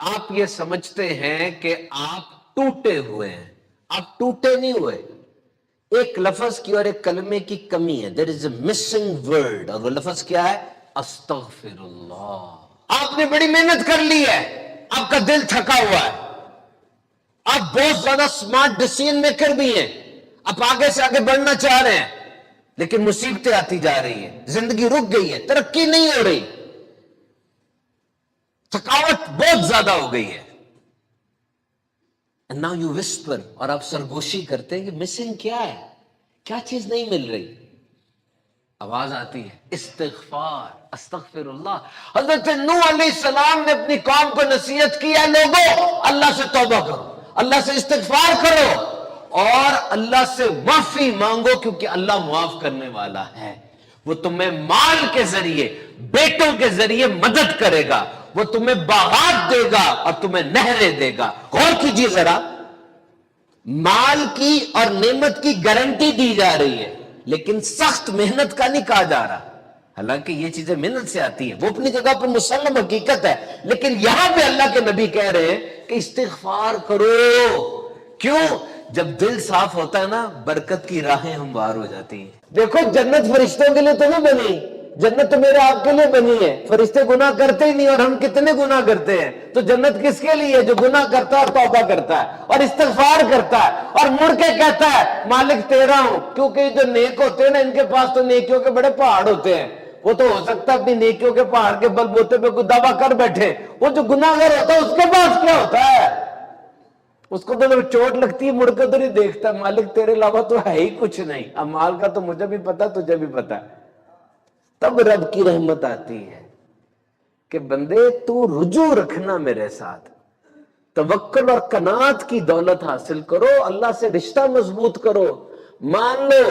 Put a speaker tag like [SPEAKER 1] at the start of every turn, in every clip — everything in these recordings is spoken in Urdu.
[SPEAKER 1] آپ یہ سمجھتے ہیں کہ آپ ٹوٹے ہوئے ہیں، آپ ٹوٹے نہیں ہوئے. ایک لفظ کی اور ایک کلمے کی کمی ہے. دیر از اے مسنگ ورڈ، اور وہ لفظ کیا ہے؟ استغفر اللہ. آپ نے بڑی محنت کر لی ہے، آپ کا دل تھکا ہوا ہے، آپ بہت زیادہ سمارٹ ڈیسیژن میکر بھی ہیں، آپ آگے سے آگے بڑھنا چاہ رہے ہیں، لیکن مصیبتیں آتی جا رہی ہیں، زندگی رک گئی ہے، ترقی نہیں ہو رہی، تھکاوٹ بہت زیادہ ہو گئی ہے. And now you whisper، اور آپ سرگوشی کرتے ہیں کہ مسنگ کیا ہے، کیا چیز نہیں مل رہی. آواز آتی ہے استغفار، استغفر اللہ. حضرت نوح علیہ السلام نے اپنی قوم کو نصیحت کی ہے، لوگو اللہ سے توبہ کرو، اللہ سے استغفار کرو اور اللہ سے معافی مانگو، کیونکہ اللہ معاف کرنے والا ہے. وہ تمہیں مال کے ذریعے، بیٹوں کے ذریعے مدد کرے گا، وہ تمہیں باغات دے گا اور تمہیں نہریں دے گا. غور کیجیے ذرا، مال کی اور نعمت کی گارنٹی دی جا رہی ہے، لیکن سخت محنت کا نہیں کہا جا رہا. حالانکہ یہ چیزیں محنت سے آتی ہیں، وہ اپنی جگہ پر مسلم حقیقت ہے، لیکن یہاں پہ اللہ کے نبی کہہ رہے ہیں کہ استغفار کرو. کیوں؟ جب دل صاف ہوتا ہے نا، برکت کی راہیں ہموار ہو جاتی ہیں. دیکھو جنت فرشتوں کے لیے تو نہیں بنی، جنت تو میرے آپ کے لیے بنی ہے. فرشتے گناہ کرتے ہی نہیں، اور ہم کتنے گناہ کرتے ہیں. تو جنت کس کے لیے؟ جو گناہ کرتا ہے اور توبہ کرتا ہے اور استغفار کرتا ہے اور مڑ کے کہتا ہے مالک تیرا ہوں. کیونکہ جو نیک ہوتے ہیں نا، ان کے پاس تو نیکیوں کے بڑے پہاڑ ہوتے ہیں. وہ تو ہو سکتا ہے اپنی نیکیوں کے پہاڑ کے بل بوتے پہ کوئی دعویٰ کر بیٹھے، وہ جو گناہ گر ہوتا ہے اس کے پاس کیا ہوتا ہے؟ اس کو تو جب چوٹ لگتی ہے مڑ کے تو نہیں دیکھتا، مالک تیرے علاوہ تو ہے ہی کچھ نہیں، اعمال کا تو مجھے بھی پتا، تجھے بھی پتا. تب رب کی رحمت آتی ہے کہ بندے تو رجوع رکھنا میرے ساتھ، توکل اور قناعت کی دولت حاصل کرو، اللہ سے رشتہ مضبوط کرو. مان لو،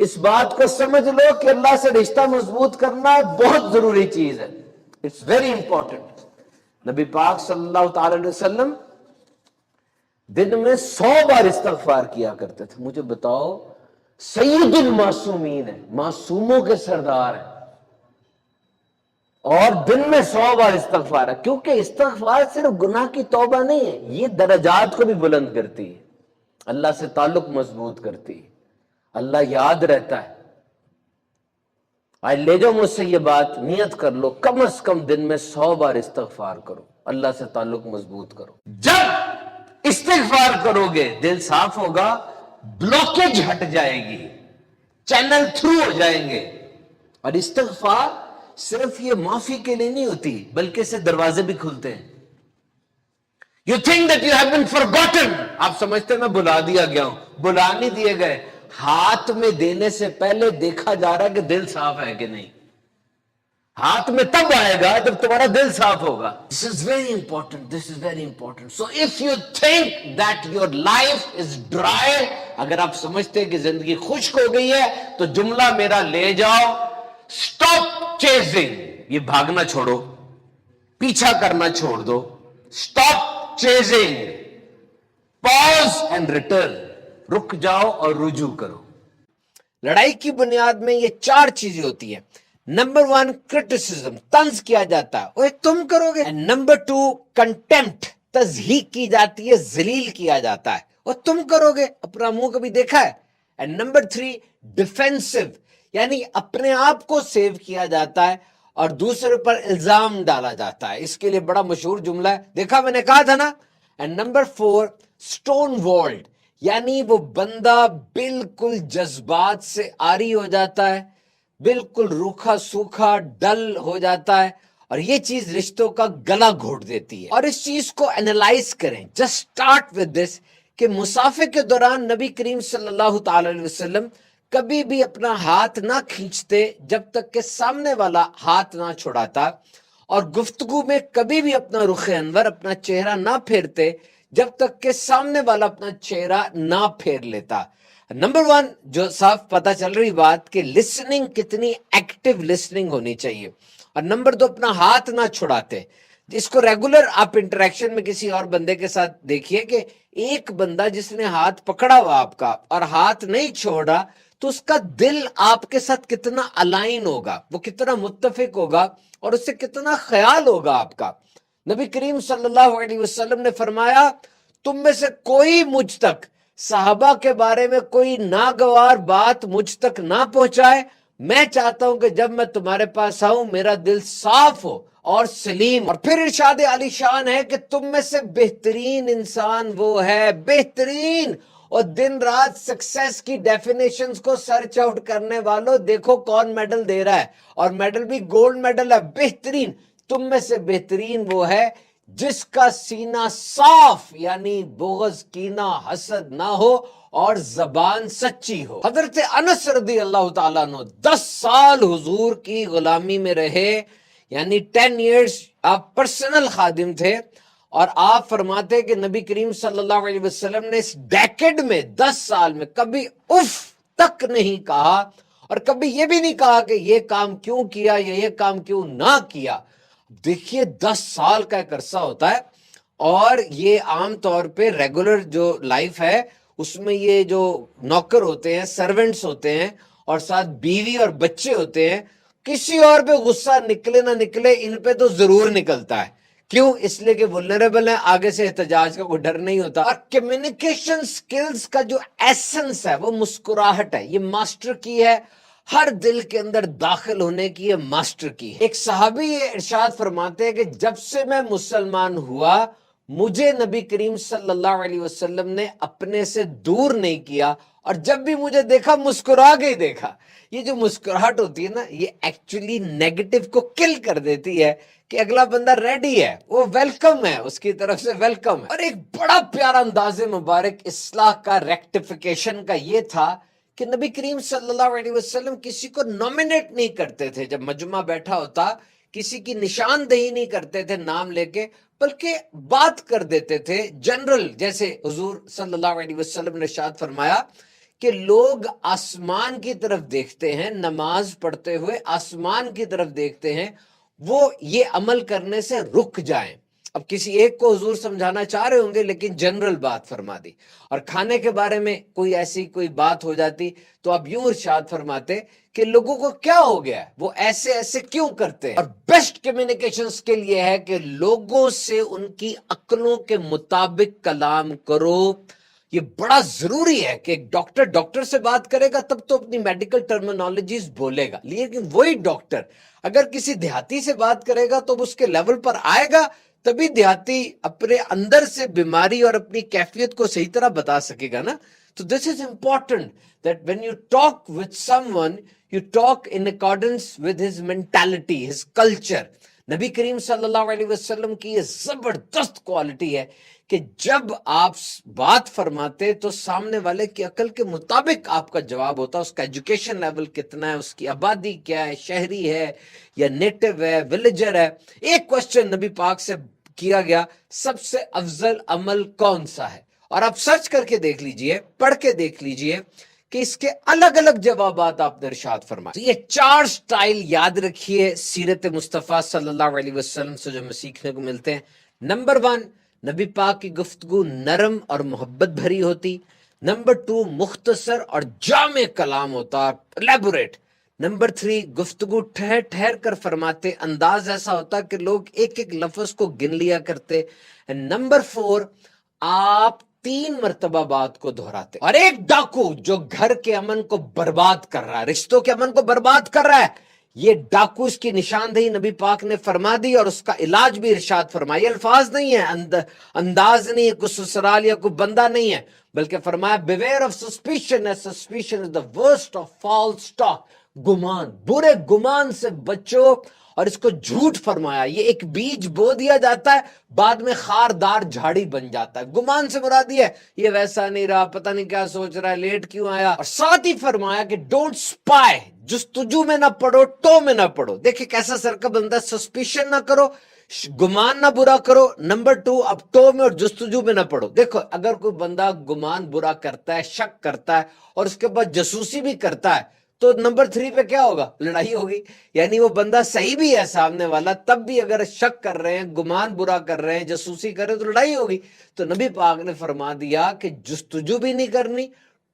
[SPEAKER 1] اس بات کو سمجھ لو کہ اللہ سے رشتہ مضبوط کرنا بہت ضروری چیز ہے. It's very important. نبی پاک صلی اللہ تعالی علیہ وسلم دن میں 100 بار استغفار کیا کرتے تھے. مجھے بتاؤ، سید المعصومین ہے، معصوموں کے سردار ہیں، اور دن میں 100 بار استغفار ہے. کیونکہ استغفار صرف گناہ کی توبہ نہیں ہے، یہ درجات کو بھی بلند کرتی ہے، اللہ سے تعلق مضبوط کرتی ہے، اللہ یاد رہتا ہے. آج لے جاؤ مجھ سے یہ بات، نیت کر لو، کم از کم دن میں 100 بار استغفار کرو، اللہ سے تعلق مضبوط کرو. جب استغفار کرو گے دل صاف ہوگا، بلوکیج ہٹ جائے گی، چینل تھرو ہو جائیں گے. اور استغفار صرف یہ معافی کے لیے نہیں ہوتی، بلکہ اس سے دروازے بھی کھلتے ہیں. You think that you have been forgotten. آپ سمجھتے ہیں میں بلا دیا گیا ہوں، بلا نہیں دیے گئے. ہاتھ میں دینے سے پہلے دیکھا جا رہا ہے کہ دل صاف ہے کہ نہیں. ہاتھ میں تب آئے گا جب تمہارا دل صاف ہوگا. This is very important. This is very important. So if you think that your life is dry، اگر آپ سمجھتے ہیں کہ زندگی خشک ہو گئی ہے، تو جملہ میرا لے جاؤ، stop chasing. یہ بھاگنا چھوڑو، پیچھا کرنا چھوڑ دو. stop chasing، pause and return. رک جاؤ اور رجوع کرو. لڑائی کی بنیاد میں یہ 4 چیزیں ہوتی ہیں. نمبر 1 کرٹیسزم، طنز کیا جاتا ہے، اوے تم کرو گے. نمبر 2 کنٹمپٹ، تضحیق کی جاتی ہے، ذلیل کیا جاتا ہے، اور تم کرو گے، اپنا منہ کبھی دیکھا ہے. اینڈ نمبر 3 ڈیفینسو، یعنی اپنے آپ کو سیو کیا جاتا ہے اور دوسرے پر الزام ڈالا جاتا ہے. اس کے لیے بڑا مشہور جملہ ہے، دیکھا میں نے کہا تھا نا. اینڈ نمبر 4 سٹون والڈ، یعنی وہ بندہ بالکل جذبات سے عاری ہو جاتا ہے، بالکل روکھا سوکھا ڈل ہو جاتا ہے، اور یہ چیز رشتوں کا گلا گھوٹ دیتی ہے. اور اس چیز کو انالائز کریں، جسٹ سٹارٹ ود دس، کہ مسافر کے دوران نبی کریم صلی اللہ تعالی علیہ وسلم کبھی بھی اپنا ہاتھ نہ کھینچتے جب تک کہ سامنے والا ہاتھ نہ چھڑاتا، اور گفتگو میں کبھی بھی اپنا رخ انور، اپنا چہرہ نہ پھیرتے جب تک کہ سامنے والا اپنا چہرہ نہ پھیر لیتا. نمبر 1 جو صاف پتہ چل رہی بات کہ لسننگ کتنی ایکٹیو لسننگ ہونی چاہیے. اور نمبر 2 اپنا ہاتھ نہ چھڑاتے. اس کو ریگولر آپ انٹریکشن میں کسی اور بندے کے ساتھ دیکھیے کہ ایک بندہ جس نے ہاتھ پکڑا ہوا آپ کا اور ہاتھ نہیں چھوڑا، تو اس کا دل آپ کے ساتھ کتنا الائن ہوگا، وہ کتنا متفق ہوگا، اور اس سے کتنا خیال ہوگا آپ کا. نبی کریم صلی اللہ علیہ وسلم نے فرمایا تم میں سے کوئی مجھ تک صحابہ کے بارے میں کوئی ناگوار بات مجھ تک نہ پہنچائے، میں چاہتا ہوں کہ جب میں تمہارے پاس آؤں میرا دل صاف ہو اور سلیم۔ اور پھر ارشاد علی شان ہے کہ تم میں سے بہترین انسان وہ ہے، بہترین، اور دن رات سکسیس کی ڈیفینیشنز کو سرچ آؤٹ کرنے والوں دیکھو کون میڈل دے رہا ہے، اور میڈل بھی گولڈ میڈل ہے، بہترین۔ تم میں سے بہترین وہ ہے جس کا سینہ صاف، یعنی بغض، کینہ، حسد نہ ہو، اور زبان سچی ہو۔ حضرت انس رضی اللہ تعالیٰ عنہ 10 سال حضور کی غلامی میں رہے، یعنی 10 ایئرز آپ پرسنل خادم تھے، اور آپ فرماتے کہ نبی کریم صلی اللہ علیہ وسلم نے اس ڈیکڈ میں 10 سال میں کبھی اف تک نہیں کہا، اور کبھی یہ بھی نہیں کہا کہ یہ کام کیوں کیا یا یہ کام کیوں نہ کیا۔ دیکھیے 10 سال کا ایک عرصہ ہوتا ہے، اور یہ عام طور پہ ریگولر جو لائف ہے اس میں یہ جو نوکر ہوتے ہیں، سرونٹس ہوتے ہیں، اور ساتھ بیوی اور بچے ہوتے ہیں، کسی اور پہ غصہ نکلے نہ نکلے ان پہ تو ضرور نکلتا ہے۔ کیوں؟ اس لیے کہ ولنریبل ہیں، آگے سے احتجاج کا کوئی ڈر نہیں ہوتا۔ اور کمیونیکیشن سکلز کا جو ایسنس ہے وہ مسکراہٹ ہے، یہ ماسٹر کی ہے، ہر دل کے اندر داخل ہونے کی یہ ماسٹر کی ہے۔ ایک صحابی یہ ارشاد فرماتے ہیں کہ جب سے میں مسلمان ہوا مجھے نبی کریم صلی اللہ علیہ وسلم نے اپنے سے دور نہیں کیا، اور جب بھی مجھے دیکھا مسکرا کے ہی دیکھا۔ یہ جو مسکراہٹ ہوتی ہے نا، یہ ایکچولی نیگیٹو کو کل کر دیتی ہے کہ اگلا بندہ ریڈی ہے، وہ ویلکم ہے، اس کی طرف سے ویلکم ہے۔ اور ایک بڑا پیارا انداز مبارک اصلاح کا، ریکٹیفیکیشن کا یہ تھا کہ نبی کریم صلی اللہ علیہ وسلم کسی کو نومینیٹ نہیں کرتے تھے، جب مجمع بیٹھا ہوتا کسی کی نشاندہی نہیں کرتے تھے نام لے کے، بلکہ بات کر دیتے تھے جنرل۔ جیسے حضور صلی اللہ علیہ وسلم نے ارشاد فرمایا کہ لوگ آسمان کی طرف دیکھتے ہیں، نماز پڑھتے ہوئے آسمان کی طرف دیکھتے ہیں، وہ یہ عمل کرنے سے رک جائیں۔ اب کسی ایک کو حضور سمجھانا چاہ رہے ہوں گے لیکن جنرل بات فرما دی۔ اور کھانے کے بارے میں کوئی ایسی کوئی بات ہو جاتی تو اب یوں ارشاد فرماتے کہ لوگوں کو کیا ہو گیا ہے، وہ ایسے ایسے کیوں کرتے ہیں۔ اور بیسٹ کمیونیکیشن اسکل یہ ہے کہ لوگوں سے ان کی عقلوں کے مطابق کلام کرو۔ یہ بڑا ضروری ہے کہ ایک ڈاکٹر سے بات کرے گا تب تو اپنی میڈیکل ٹرمینالوجیز بولے گا، لیکن وہی ڈاکٹر اگر کسی دیہاتی سے بات کرے گا تو اس کے لیول پر آئے گا، تبھی دیہاتی اپنے اندر سے بیماری اور اپنی کیفیت کو صحیح طرح بتا سکے گا نا۔ تو this is important that when you talk with someone you talk in accordance with his mentality, his culture۔ نبی کریم صلی اللہ علیہ وسلم کی یہ زبردست کوالٹی ہے کہ جب آپ بات فرماتے تو سامنے والے کی عقل کے مطابق آپ کا جواب ہوتا، اس کا ایجوکیشن لیول کتنا ہے، اس کی آبادی کیا ہے، شہری ہے یا نیٹو ہے، ولیجر ہے۔ ایک کوسچن نبی پاک سے کیا گیا، سب سے افضل عمل کون سا ہے؟ اور آپ سرچ کر کے دیکھ لیجئے، پڑھ کے دیکھ لیجئے کہ اس کے الگ الگ جوابات آپ نے ارشاد فرمائے۔ یہ 4 سٹائل یاد رکھیے سیرت مصطفیٰ صلی اللہ علیہ وسلم سے جو ہمیں سیکھنے کو ملتے ہیں۔ نمبر 1، نبی پاک کی گفتگو نرم اور محبت بھری ہوتی۔ نمبر 2، مختصر اور جامع کلام ہوتا، الیبوریٹ۔ نمبر 3، گفتگو ٹھہر ٹھہر کر فرماتے، انداز ایسا ہوتا کہ لوگ ایک ایک لفظ کو گن لیا کرتے۔ نمبر 4، آپ 3 مرتبہ بات کو دہراتے۔ اور ایک ڈاکو جو گھر کے امن کو برباد کر رہا ہے، رشتوں کے امن کو برباد کر رہا ہے، یہ ڈاکو، اس کی نشاندہی نبی پاک نے فرما دی اور اس کا علاج بھی ارشاد فرمایا۔ یہ الفاظ نہیں ہے، انداز نہیں ہے، کوئی سسرال یا کوئی بندہ نہیں ہے، بلکہ فرمایا beware of suspicion as suspicion is the worst of false talk۔ گمان، برے گمان سے بچو، اور اس کو جھوٹ فرمایا۔ یہ ایک بیج بو دیا جاتا ہے، بعد میں خاردار جھاڑی بن جاتا ہے۔ گمان سے مراد یہ ہے یہ ویسا نہیں رہا، پتہ نہیں کیا سوچ رہا ہے، لیٹ کیوں آیا۔ اور ساتھ ہی فرمایا کہ ڈونٹ سپائی، جستجو میں نہ پڑو، ٹو میں نہ پڑو۔ دیکھیں کیسا سرکب بنتا ہے، سسپیشن نہ کرو، گمان نہ برا کرو۔ نمبر 2، اب ٹو میں اور جستجو میں نہ پڑو۔ دیکھو اگر کوئی بندہ گمان برا کرتا ہے، شک کرتا ہے، اور اس کے بعد جاسوسی بھی کرتا ہے، تو نمبر 3 پہ کیا ہوگا؟ لڑائی ہوگی۔ یعنی وہ بندہ صحیح بھی ہے سامنے والا، تب بھی اگر شک کر رہے ہیں، گمان برا کر رہے ہیں، جاسوسی کر رہے ہیں، تو لڑائی ہوگی۔ تو نبی پاک نے فرما دیا کہ جستجو بھی نہیں کرنی،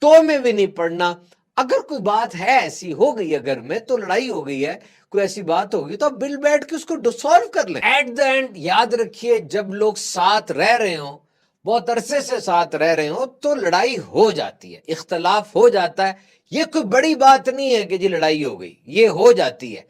[SPEAKER 1] ٹو میں بھی نہیں پڑھنا،
[SPEAKER 2] اگر کوئی بات ہے ایسی ہو گئی ہے گھر میں تو لڑائی ہو گئی ہے، کوئی ایسی بات ہوگی تو آپ مل بیٹھ کے اس کو ڈسالو کر لیں. ایٹ دا اینڈ یاد رکھیے جب لوگ ساتھ رہ رہے ہوں، بہت عرصے سے ساتھ رہ رہے ہوں، تو لڑائی ہو جاتی ہے، اختلاف ہو جاتا ہے. یہ کوئی بڑی بات نہیں ہے کہ جی لڑائی ہو گئی، یہ ہو جاتی ہے.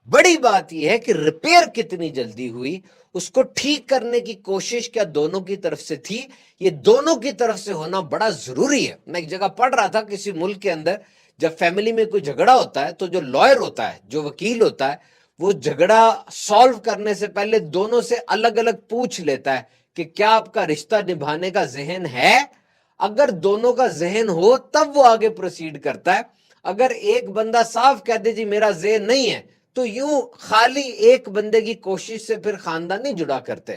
[SPEAKER 2] بڑی بات یہ ہے کہ ریپیئر کتنی جلدی ہوئی، اس کو ٹھیک کرنے کی کوشش کیا دونوں کی طرف سے تھی. یہ دونوں کی طرف سے ہونا بڑا ضروری ہے. میں ایک جگہ پڑھ رہا تھا کسی ملک کے اندر جب فیملی میں کوئی جھگڑا ہوتا ہے تو جو لائر ہوتا ہے، جو وکیل ہوتا ہے، وہ جھگڑا سالو کرنے سے پہلے دونوں سے الگ الگ پوچھ لیتا ہے کہ کیا آپ کا رشتہ نبھانے کا ذہن ہے. اگر دونوں کا ذہن ہو تب وہ آگے پروسیڈ کرتا ہے. اگر ایک بندہ صاف کہہ دے جی میرا ذہن نہیں ہے تو یوں خالی ایک بندے کی کوشش سے پھر خاندان نہیں جڑا کرتے.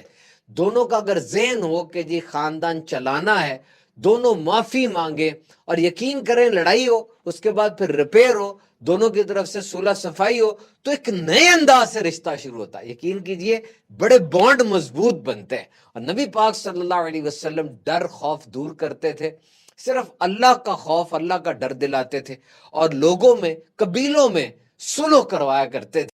[SPEAKER 2] دونوں کا اگر ذہن ہو کہ جی خاندان چلانا ہے، دونوں معافی مانگے اور یقین کریں لڑائی ہو اس کے بعد پھر ریپیئر ہو، دونوں کی طرف سے صلح صفائی ہو، تو ایک نئے انداز سے رشتہ شروع ہوتا ہے. یقین کیجئے بڑے بانڈ مضبوط بنتے ہیں. اور نبی پاک صلی اللہ علیہ وسلم ڈر خوف دور کرتے تھے، صرف اللہ کا خوف، اللہ کا ڈر دلاتے تھے، اور لوگوں میں، قبیلوں میں صلح کروایا کرتے تھے.